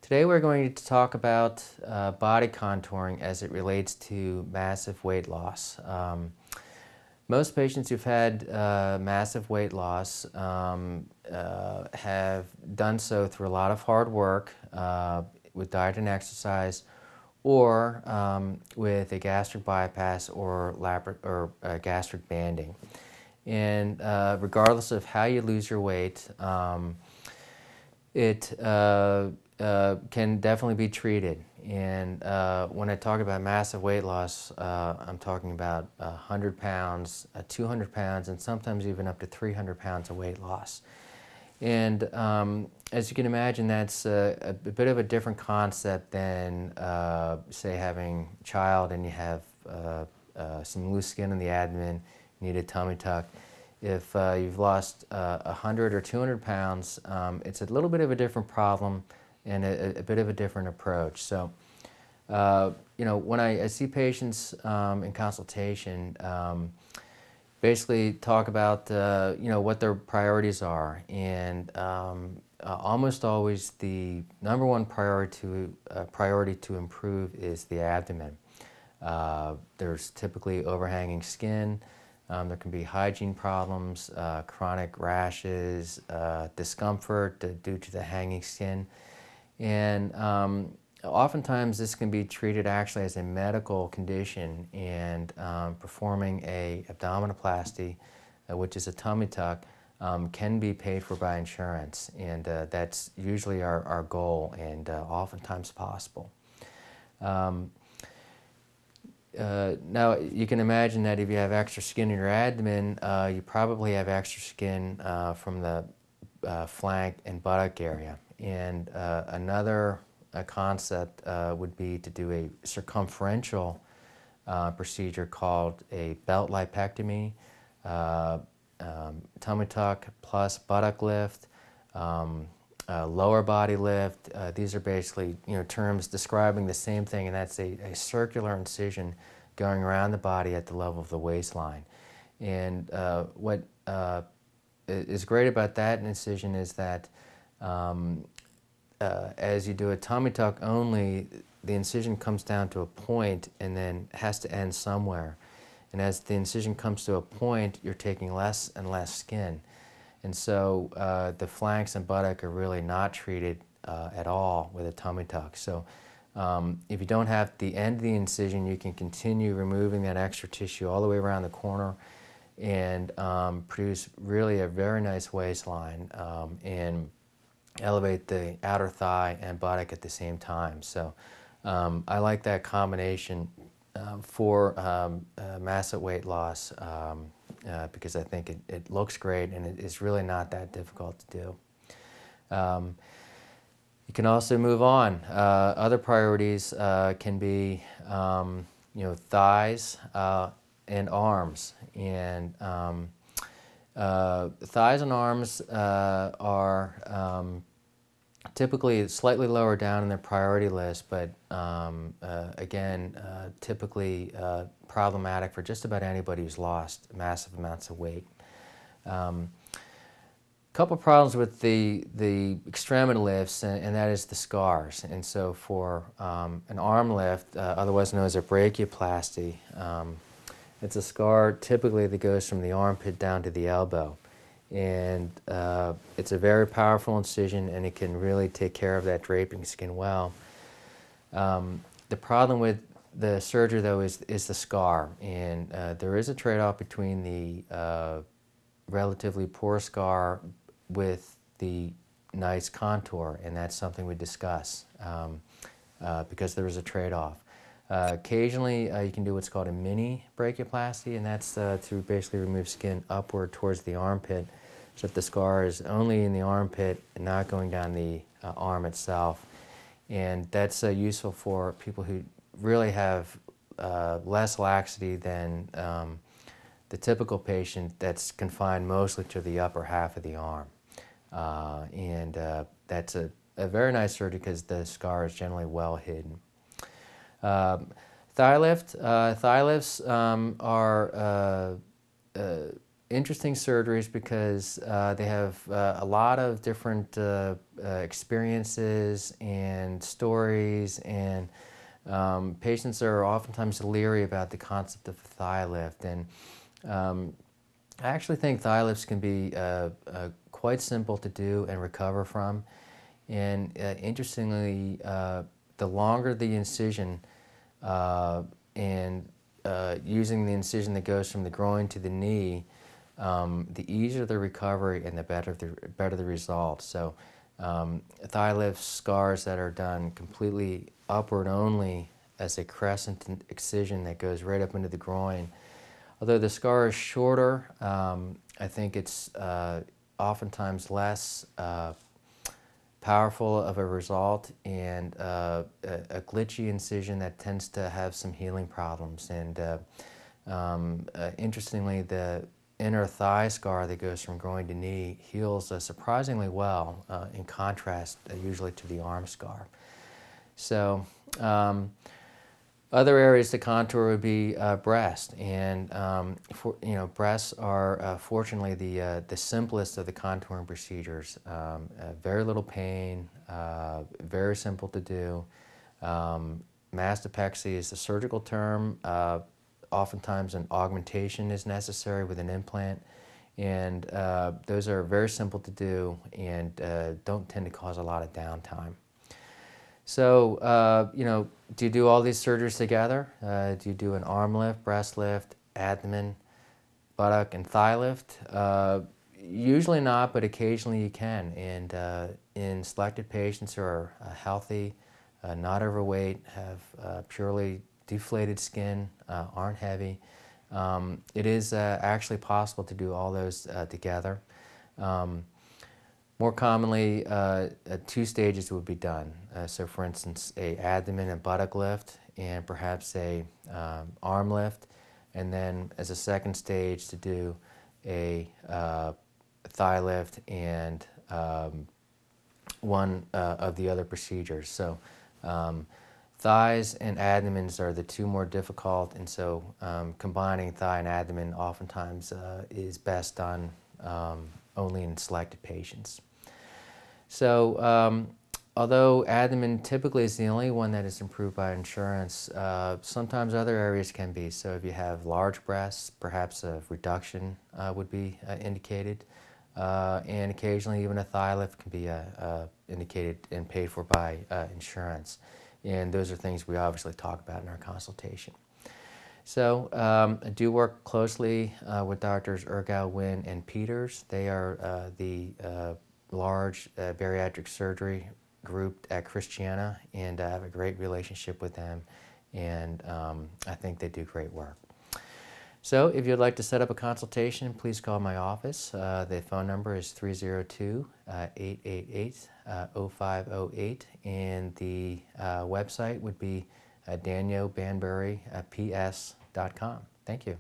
Today we're going to talk about body contouring as it relates to massive weight loss. Most patients who've had massive weight loss have done so through a lot of hard work with diet and exercise, or with a gastric bypass or gastric banding. And regardless of how you lose your weight, it can definitely be treated. And when I talk about massive weight loss, I'm talking about 100 pounds, 200 pounds, and sometimes even up to 300 pounds of weight loss. And as you can imagine, that's a bit of a different concept than, say, having a child and you have some loose skin in the abdomen, you need a tummy tuck. If you've lost 100 or 200 pounds, it's a little bit of a different problem and a bit of a different approach. So, when I see patients in consultation, basically talk about what their priorities are, and almost always the number one priority to improve is the abdomen. There's typically overhanging skin. There can be hygiene problems, chronic rashes, discomfort due to the hanging skin. And oftentimes this can be treated actually as a medical condition, and performing a abdominoplasty, which is a tummy tuck, can be paid for by insurance. And that's usually our goal, and oftentimes possible. Now, you can imagine that if you have extra skin in your abdomen, you probably have extra skin from the flank and buttock area. And another concept would be to do a circumferential procedure called a belt lipectomy, tummy tuck plus buttock lift, lower body lift. These are basically terms describing the same thing, and that's a circular incision going around the body at the level of the waistline. And what is great about that incision is that as you do a tummy tuck only, the incision comes down to a point and then has to end somewhere. And as the incision comes to a point, you're taking less and less skin. And so the flanks and buttock are really not treated at all with a tummy tuck. So if you don't have the end of the incision, you can continue removing that extra tissue all the way around the corner and produce really a very nice waistline, and elevate the outer thigh and buttock at the same time. So I like that combination for massive weight loss, because I think it looks great and it is really not that difficult to do. You can also move on. Other priorities can be thighs and arms. And thighs and arms are typically slightly lower down in their priority list, but again, typically problematic for just about anybody who's lost massive amounts of weight. Couple problems with the extremity lifts, and that is the scars. And so for an arm lift, otherwise known as a brachioplasty, it's a scar typically that goes from the armpit down to the elbow. And it's a very powerful incision, and it can really take care of that draping skin well. The problem with the surgery, though, is the scar. And there is a trade-off between the relatively poor scar with the nice contour, and that's something we discuss because there is a trade-off. Occasionally, you can do what's called a mini brachioplasty, and that's to basically remove skin upward towards the armpit, so that the scar is only in the armpit and not going down the arm itself. And that's useful for people who really have less laxity than the typical patient that's confined mostly to the upper half of the arm. That's a very nice surgery because the scar is generally well hidden. Thigh lifts are interesting surgeries because they have a lot of different experiences and stories, and patients are oftentimes leery about the concept of thigh lift. And I actually think thigh lifts can be quite simple to do and recover from. And interestingly, the longer the incision and using the incision that goes from the groin to the knee, the easier the recovery and the better the result. So thigh lift scars that are done completely upward only as a crescent excision that goes right up into the groin. Although the scar is shorter, I think it's oftentimes less powerful of a result, and a glitchy incision that tends to have some healing problems. And interestingly, the inner thigh scar that goes from groin to knee heals surprisingly well, in contrast usually to the arm scar. So other areas to contour would be breast, and breasts are fortunately the simplest of the contouring procedures. Very little pain, very simple to do. Mastopexy is the surgical term. Oftentimes an augmentation is necessary with an implant, and those are very simple to do and don't tend to cause a lot of downtime. So, do you do all these surgeries together? Do you do an arm lift, breast lift, abdomen, buttock, and thigh lift? Usually not, but occasionally you can. And in selected patients who are healthy, not overweight, have purely deflated skin, aren't heavy, it is actually possible to do all those together. More commonly, 2 stages would be done. So for instance, a abdomen and buttock lift, and perhaps a arm lift, and then as a second stage to do a thigh lift and one of the other procedures. So thighs and abdomens are the 2 more difficult, and so combining thigh and abdomen oftentimes is best done only in selected patients. So although abdomen typically is the only one that is improved by insurance, sometimes other areas can be. So if you have large breasts, perhaps a reduction would be indicated, and occasionally even a thigh lift can be indicated and paid for by insurance. And those are things we obviously talk about in our consultation. So I do work closely with Doctors Ergow, Wynn, and Peters. They are the large bariatric surgery group at Christiana, and I have a great relationship with them, and I think they do great work. So if you'd like to set up a consultation, please call my office. The phone number is 302-888-0508, and the website would be danyobanburyps.com. Thank you.